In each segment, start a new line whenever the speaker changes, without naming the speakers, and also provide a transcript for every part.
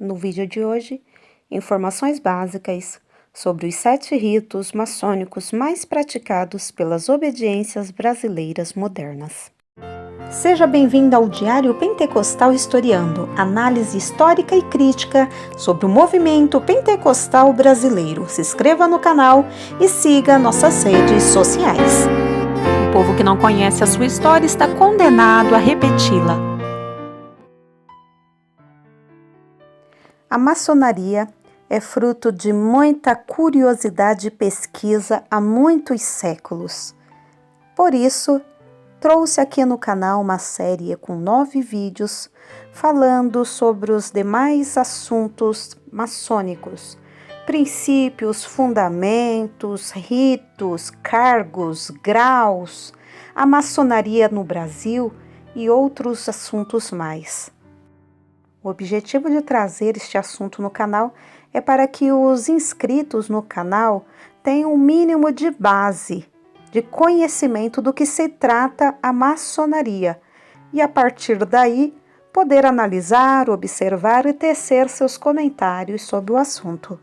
No vídeo de hoje, informações básicas sobre os 7 ritos maçônicos mais praticados pelas obediências brasileiras modernas. Seja bem-vindo ao Diário Pentecostal Historiando, análise histórica e crítica sobre o movimento pentecostal brasileiro. Se inscreva no canal e siga nossas redes sociais. O povo que não conhece a sua história está condenado a repeti-la. A maçonaria é fruto de muita curiosidade e pesquisa há muitos séculos. Por isso, trouxe aqui no canal uma série com 9 vídeos falando sobre os demais assuntos maçônicos, princípios, fundamentos, ritos, cargos, graus, a maçonaria no Brasil e outros assuntos mais. O objetivo de trazer este assunto no canal é para que os inscritos no canal tenham um mínimo de base, de conhecimento do que se trata a maçonaria e, a partir daí, poder analisar, observar e tecer seus comentários sobre o assunto.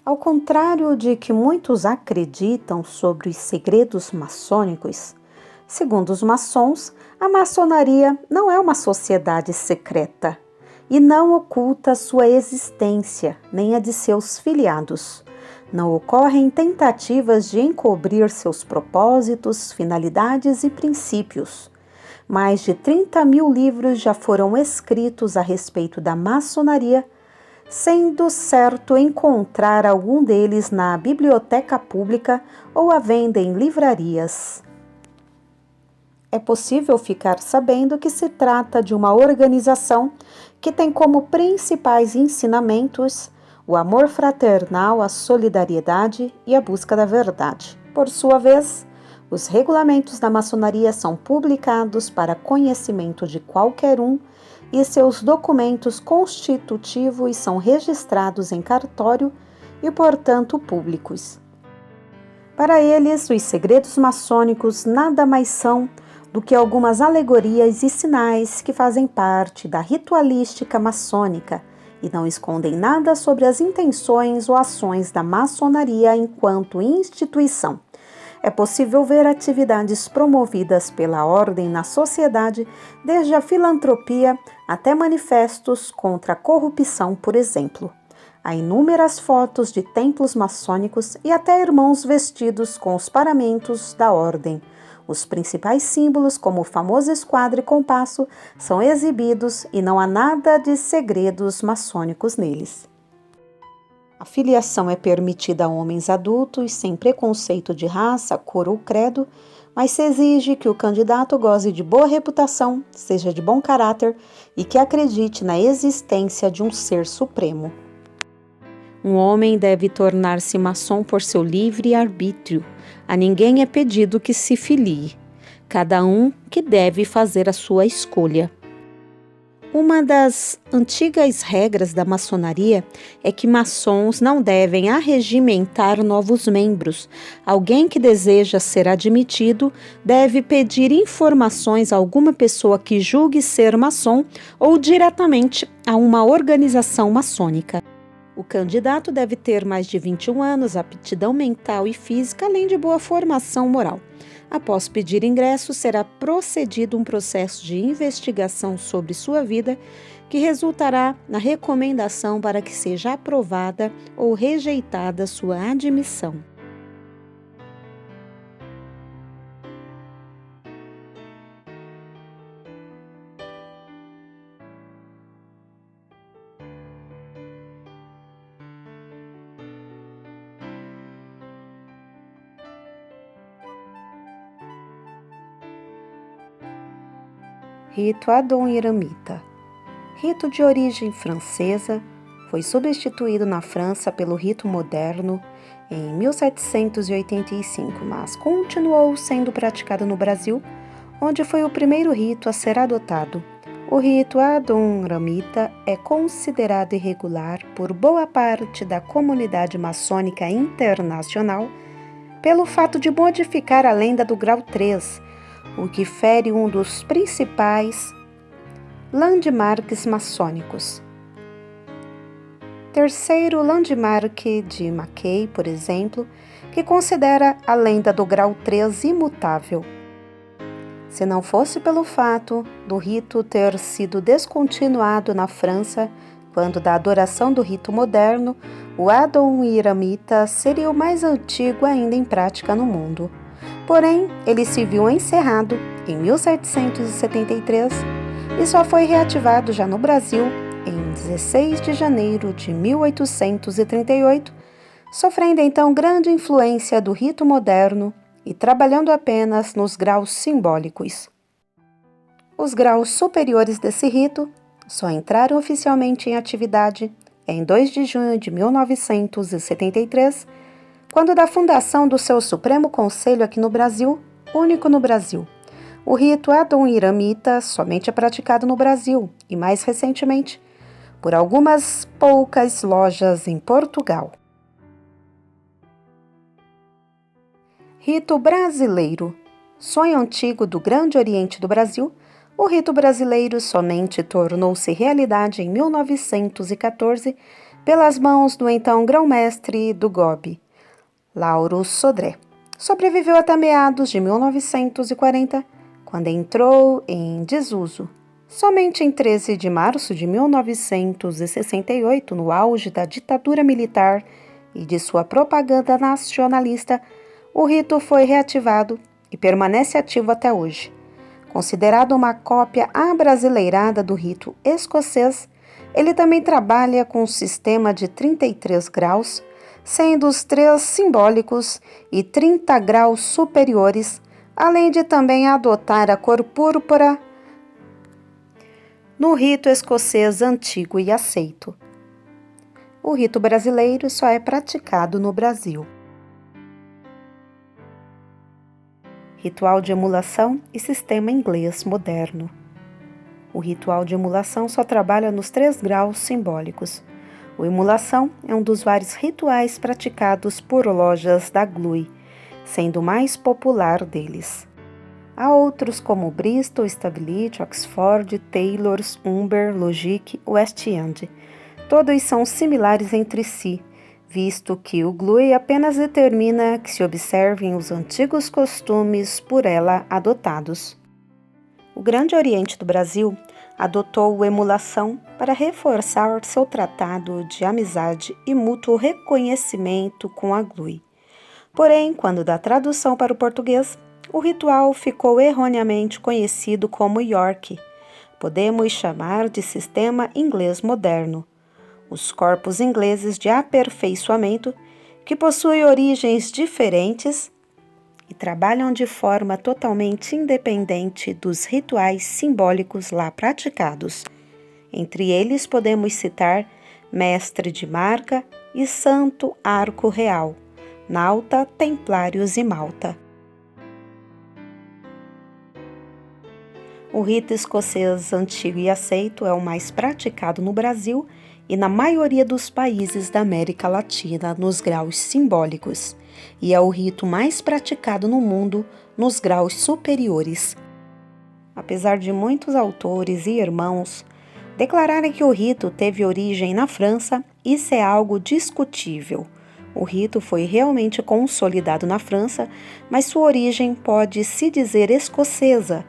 Ao contrário de que muitos acreditam sobre os segredos maçônicos, segundo os maçons, a maçonaria não é uma sociedade secreta e não oculta sua existência, nem a de seus filiados. Não ocorrem tentativas de encobrir seus propósitos, finalidades e princípios. Mais de 30 mil livros já foram escritos a respeito da maçonaria, sendo certo encontrar algum deles na biblioteca pública ou à venda em livrarias. É possível ficar sabendo que se trata de uma organização que tem como principais ensinamentos o amor fraternal, a solidariedade e a busca da verdade. Por sua vez, os regulamentos da maçonaria são publicados para conhecimento de qualquer um e seus documentos constitutivos são registrados em cartório e, portanto, públicos. Para eles, os segredos maçônicos nada mais são do que algumas alegorias e sinais que fazem parte da ritualística maçônica e não escondem nada sobre as intenções ou ações da maçonaria enquanto instituição. É possível ver atividades promovidas pela ordem na sociedade, desde a filantropia até manifestos contra a corrupção, por exemplo. Há inúmeras fotos de templos maçônicos e até irmãos vestidos com os paramentos da ordem. Os principais símbolos, como o famoso esquadro e compasso, são exibidos e não há nada de segredos maçônicos neles. A filiação é permitida a homens adultos, sem preconceito de raça, cor ou credo, mas se exige que o candidato goze de boa reputação, seja de bom caráter e que acredite na existência de um ser supremo. Um homem deve tornar-se maçom por seu livre arbítrio. A ninguém é pedido que se filie. Cada um que deve fazer a sua escolha. Uma das antigas regras da maçonaria é que maçons não devem arregimentar novos membros. Alguém que deseja ser admitido deve pedir informações a alguma pessoa que julgue ser maçom ou diretamente a uma organização maçônica. O candidato deve ter mais de 21 anos, aptidão mental e física, além de boa formação moral. Após pedir ingresso, será procedido um processo de investigação sobre sua vida, que resultará na recomendação para que seja aprovada ou rejeitada sua admissão. Rito Adon-Iramita. Rito de origem francesa, foi substituído na França pelo rito moderno em 1785, mas continuou sendo praticado no Brasil, onde foi o primeiro rito a ser adotado. O rito Adon-Iramita é considerado irregular por boa parte da comunidade maçônica internacional pelo fato de modificar a lenda do grau 3, o que fere um dos principais landmarks maçônicos. terceiro landmark de Mackay, por exemplo, que considera a lenda do grau 3 imutável. Se não fosse pelo fato do rito ter sido descontinuado na França, quando da adoração do rito moderno, o Adoniramita seria o mais antigo ainda em prática no mundo. Porém, ele se viu encerrado em 1773 e só foi reativado já no Brasil em 16 de janeiro de 1838, sofrendo então grande influência do rito moderno e trabalhando apenas nos graus simbólicos. Os graus superiores desse rito só entraram oficialmente em atividade em 2 de junho de 1973, quando da fundação do seu Supremo Conselho aqui no Brasil, único no Brasil. O rito Adoniramita somente é praticado no Brasil e, mais recentemente, por algumas poucas lojas em Portugal. Rito brasileiro. Sonho antigo do Grande Oriente do Brasil, o rito brasileiro somente tornou-se realidade em 1914 pelas mãos do então grão-mestre do GOB, Lauro Sodré. Sobreviveu até meados de 1940, quando entrou em desuso. Somente em 13 de março de 1968, no auge da ditadura militar e de sua propaganda nacionalista, o rito foi reativado e permanece ativo até hoje. Considerado uma cópia abrasileirada do rito escocês, ele também trabalha com um sistema de 33 graus, sendo os 3 simbólicos e 30 graus superiores, além de também adotar a cor púrpura no rito escocês antigo e aceito. O rito brasileiro só é praticado no Brasil. Ritual de emulação e sistema inglês moderno. O ritual de emulação só trabalha nos 3 graus simbólicos. O emulação é um dos vários rituais praticados por lojas da GLUE, sendo o mais popular deles. Há outros como Bristol, Stability, Oxford, Taylor's, Humber, Logic, West End. Todos são similares entre si, visto que o GLUE apenas determina que se observem os antigos costumes por ela adotados. O Grande Oriente do Brasil adotou a emulação para reforçar seu tratado de amizade e mútuo reconhecimento com a GLUE. Porém, quando da tradução para o português, o ritual ficou erroneamente conhecido como York. Podemos chamar de sistema inglês moderno. Os corpos ingleses de aperfeiçoamento, que possuem origens diferentes e trabalham de forma totalmente independente dos rituais simbólicos lá praticados. Entre eles podemos citar Mestre de Marca e Santo Arco Real, Nauta, Templários e Malta. O rito escocês antigo e aceito é o mais praticado no Brasil e na maioria dos países da América Latina nos graus simbólicos, e é o rito mais praticado no mundo nos graus superiores. Apesar de muitos autores e irmãos declararem que o rito teve origem na França, isso é algo discutível. O rito foi realmente consolidado na França, mas sua origem pode se dizer escocesa,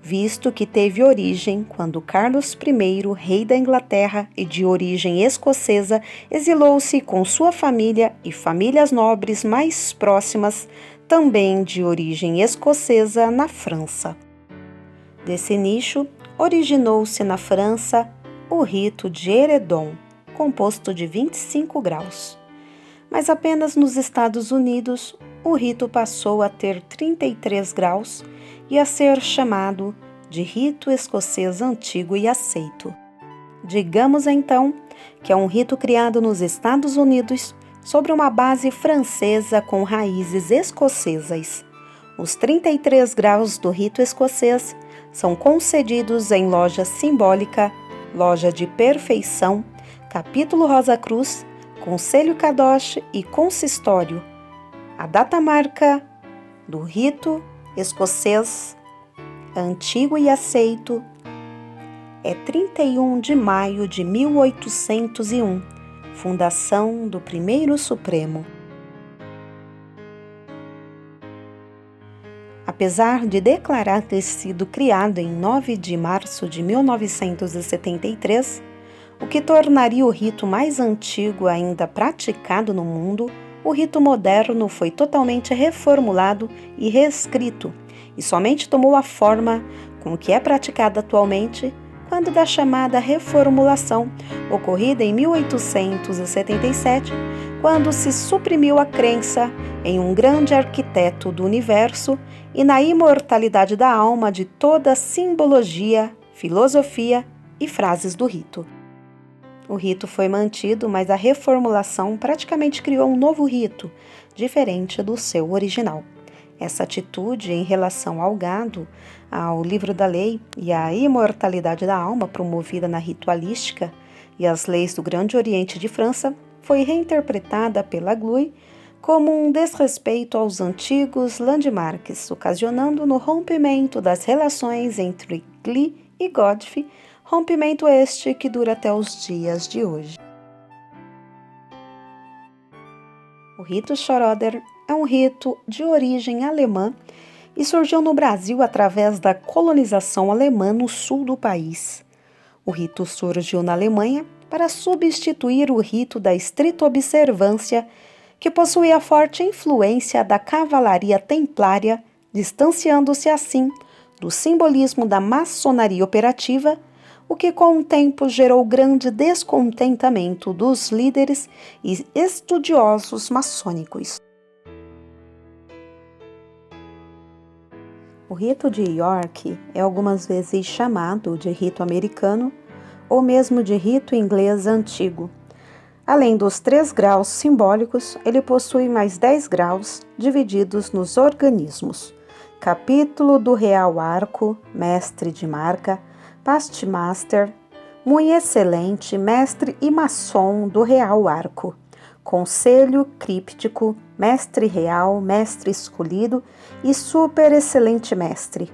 visto que teve origem quando Carlos I, rei da Inglaterra e de origem escocesa, exilou-se com sua família e famílias nobres mais próximas, também de origem escocesa, na França. Desse nicho, originou-se na França o rito de Heredon, composto de 25 graus. Mas apenas nos Estados Unidos, o rito passou a ter 33 graus e a ser chamado de rito escocês antigo e aceito. Digamos então que é um rito criado nos Estados Unidos sobre uma base francesa com raízes escocesas. Os 33 graus do rito escocês são concedidos em loja simbólica, loja de perfeição, capítulo Rosa Cruz, conselho Kadosh e consistório. A data marca do rito escocês antigo e aceito é 31 de maio de 1801, fundação do primeiro Supremo. Apesar de declarar ter sido criado em 9 de março de 1973, o que tornaria o rito mais antigo ainda praticado no mundo, o rito moderno foi totalmente reformulado e reescrito, e somente tomou a forma com que é praticado atualmente quando da chamada reformulação, ocorrida em 1877, quando se suprimiu a crença em um grande arquiteto do universo e na imortalidade da alma de toda a simbologia, filosofia e frases do rito. O rito foi mantido, mas a reformulação praticamente criou um novo rito, diferente do seu original. Essa atitude em relação ao gado, ao livro da lei e à imortalidade da alma promovida na ritualística e as leis do Grande Oriente de França foi reinterpretada pela Glue como um desrespeito aos antigos landmarks, ocasionando no rompimento das relações entre Glue e Godfrey, rompimento este que dura até os dias de hoje. O rito Schroeder é um rito de origem alemã e surgiu no Brasil através da colonização alemã no sul do país. O rito surgiu na Alemanha para substituir o rito da estrita observância, que possuía forte influência da cavalaria templária, distanciando-se assim do simbolismo da maçonaria operativa, o que com o tempo gerou grande descontentamento dos líderes e estudiosos maçônicos. O rito de York é algumas vezes chamado de rito americano ou mesmo de rito inglês antigo. Além dos 3 graus simbólicos, ele possui mais 10 graus divididos nos organismos. Capítulo do Real Arco, mestre de marca, Pastmaster, muito excelente, mestre e maçom do Real Arco, Conselho Críptico, mestre real, mestre escolhido e super excelente mestre,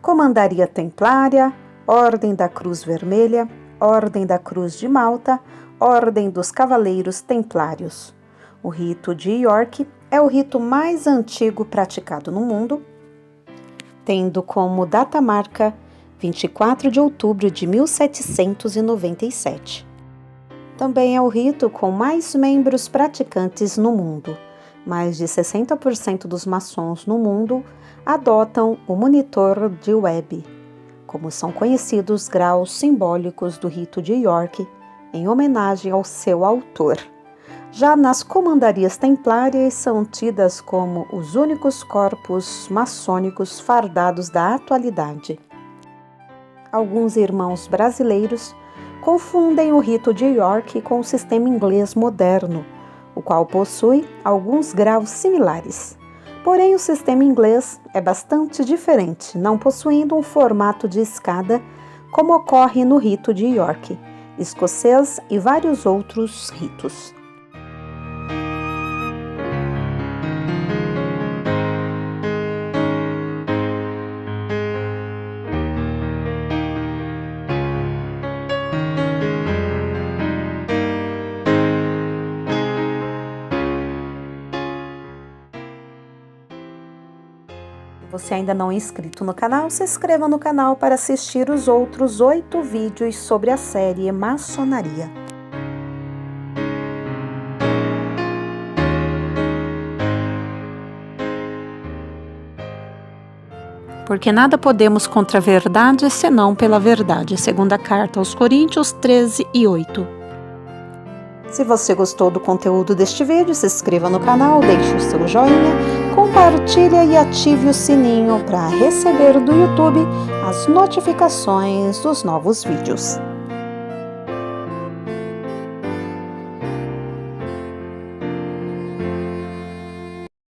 Comandaria Templária, Ordem da Cruz Vermelha, Ordem da Cruz de Malta, Ordem dos Cavaleiros Templários. O rito de York é o rito mais antigo praticado no mundo, tendo como data-marca 24 de outubro de 1797. Também é o rito com mais membros praticantes no mundo. Mais de 60% dos maçons no mundo adotam o monitor de Webb, como são conhecidos os graus simbólicos do rito de York, em homenagem ao seu autor. Já nas comandarias templárias são tidas como os únicos corpos maçônicos fardados da atualidade. Alguns irmãos brasileiros confundem o rito de York com o sistema inglês moderno, o qual possui alguns graus similares. Porém, o sistema inglês é bastante diferente, não possuindo um formato de escada, como ocorre no rito de York, escocês e vários outros ritos. Se você ainda não é inscrito no canal, se inscreva no canal para assistir os outros 8 vídeos sobre a série Maçonaria. Porque nada podemos contra a verdade, senão pela verdade. Segunda carta aos Coríntios 13:8. Se você gostou do conteúdo deste vídeo, se inscreva no canal, deixe o seu joinha, compartilhe e ative o sininho para receber do YouTube as notificações dos novos vídeos.